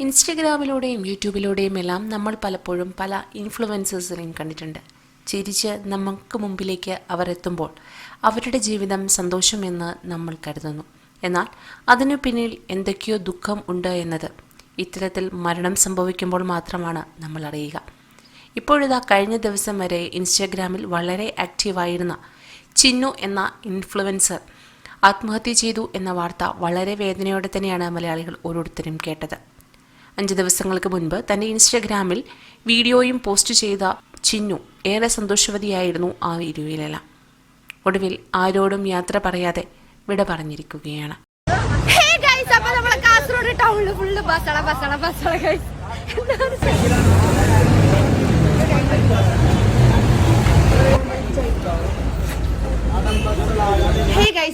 ഇൻസ്റ്റഗ്രാമിലൂടെയും യൂട്യൂബിലൂടെയും എല്ലാം നമ്മൾ പലപ്പോഴും പല ഇൻഫ്ലുവൻസേഴ്സിനെയും കണ്ടിട്ടുണ്ട്. ചിരിച്ച് നമുക്ക് മുമ്പിലേക്ക് അവർ എത്തുമ്പോൾ അവരുടെ ജീവിതം സന്തോഷമെന്ന് നമ്മൾ കരുതുന്നു. എന്നാൽ അതിനു പിന്നിൽ എന്തൊക്കെയോ ദുഃഖം ഉണ്ട് എന്നത് ഇത്തരത്തിൽ മരണം സംഭവിക്കുമ്പോൾ മാത്രമാണ് നമ്മൾ അറിയുക. ഇപ്പോഴിതാ കഴിഞ്ഞ ദിവസം വരെ ഇൻസ്റ്റഗ്രാമിൽ വളരെ ആക്റ്റീവായിരുന്ന ചിന്നു എന്ന ഇൻഫ്ലുവൻസർ ആത്മഹത്യ ചെയ്തു എന്ന വാർത്ത വളരെ വേദനയോടെ തന്നെയാണ് മലയാളികൾ ഓരോരുത്തരും കേട്ടത്. 5 ദിവസങ്ങൾക്ക് മുൻപ് തൻ്റെ ഇൻസ്റ്റഗ്രാമിൽ വീഡിയോയും പോസ്റ്റ് ചെയ്ത ചിന്നു ഏറെ സന്തോഷവതിയായിരുന്നു ആ വീഡിയോയിലെല്ലാം. ഒടുവിൽ ആരോടും യാത്ര പറയാതെ വിട പറഞ്ഞിരിക്കുകയാണ്.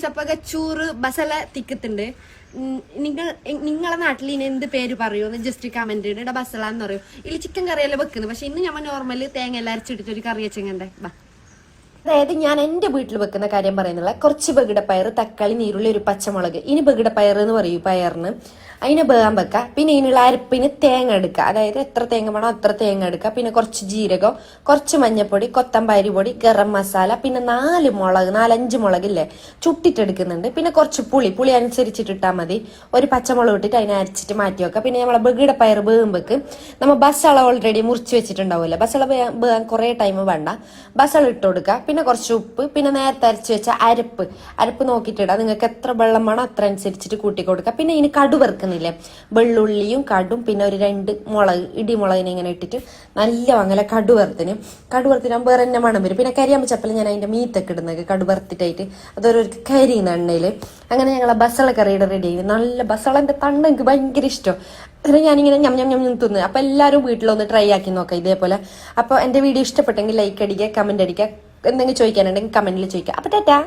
അപ്പൊ ചൂറ് ബസല തിക്കത്തുണ്ട്. നിങ്ങളെ നാട്ടിൽ ഇനി എന്ത് പേര് പറയുമെന്ന് ജസ്റ്റ് കമന്റ് ഇട. ബസല എന്ന് പറയും. ഇതിൽ ചിക്കൻ കറിയല്ലേ വെക്കുന്നത്, പക്ഷെ ഇന്ന് ഞമ്മ നോർമല് തേങ്ങ എല്ലാം അരച്ചിട്ടിട്ട് ഒരു കറി വെച്ചെങ്ങണ്ടേ. അതായത് ഞാൻ എന്റെ വീട്ടിൽ വെക്കുന്ന കാര്യം പറയുന്നില്ല. കുറച്ച് ബഗിടപ്പയർ, തക്കാളി, നീരുള്ളി, ഒരു പച്ചമുളക്. ഇനി ബഗിടപ്പയർ എന്ന് പറയും പയറിന്. അതിനെ വേഗം വെക്കുക. പിന്നെ ഇതിനുള്ള അരപ്പിന് തേങ്ങ എടുക്കുക. അതായത് എത്ര തേങ്ങ വേണോ അത്ര തേങ്ങ എടുക്കുക. പിന്നെ കുറച്ച് ജീരകം, കുറച്ച് മഞ്ഞപ്പൊടി, കൊത്തമ്പാരി പൊടി, ഗരം മസാല, പിന്നെ 4-5 മുളകില്ലേ ചുട്ടിട്ടെടുക്കുന്നുണ്ട്. പിന്നെ കുറച്ച് പുളി അനുസരിച്ചിട്ടിട്ടാൽ മതി. ഒരു പച്ചമുളക് ഇട്ടിട്ട് അതിനെ അരച്ചിട്ട് മാറ്റി വെക്കുക. പിന്നെ നമ്മളെ ബഗിടപ്പയർ വേകുമ്പോക്ക് നമ്മൾ ബസള ഓൾറെഡി മുറിച്ച് വെച്ചിട്ടുണ്ടാവില്ലേ. ബസള വേകാൻ കുറേ ടൈം വേണ്ട. ബസള ഇട്ട് കൊടുക്കുക. പിന്നെ കുറച്ച് ഉപ്പ്, പിന്നെ നേരത്തെ അരച്ച് വെച്ച അരപ്പ് നോക്കിയിട്ടിടാം. നിങ്ങൾക്ക് എത്ര വെള്ളം വേണോ അത്ര അനുസരിച്ചിട്ട് കൂട്ടി കൊടുക്കുക. പിന്നെ ഇതിന് കടു വറുക്കുന്നില്ലേ, വെള്ളുള്ളിയും കടും, പിന്നെ ഒരു 2 മുളക് ഇടിമുളകിനെ ഇങ്ങനെ ഇട്ടിട്ട് നല്ല അങ്ങനെ കടു വറുത്തിനാകുമ്പോൾ വേറെ തന്നെ മണം വരും. പിന്നെ കരിയാമ്പ് ചപ്പൽ ഞാൻ അതിന്റെ മീത്തൊക്കെ ഇടുന്നത് കടു വറുത്തിട്ടായിട്ട് അതൊരു കരിയുന്ന എണ്ണയിൽ. അങ്ങനെ ഞങ്ങളെ ബസള കറിയുടെ റെഡി ആയി. നല്ല ബസളന്റെ തണ്ട് എനിക്ക് ഭയങ്കര ഇഷ്ടം. ഞാനിങ്ങനെ ഞം തിന്നു. അപ്പൊ എല്ലാവരും വീട്ടിലൊന്ന് ട്രൈ ആക്കി നോക്കാം ഇതേപോലെ. അപ്പോൾ എന്റെ വീഡിയോ ഇഷ്ടപ്പെട്ടെങ്കിൽ ലൈക്ക് അടിക്കുക, കമന്റ് അടിക്കുക. എന്തെങ്കിലും ചോദിക്കാനുണ്ടെങ്കിൽ കമന്റിൽ ചോദിക്കുക. അപ്പൊ ടാറ്റാ.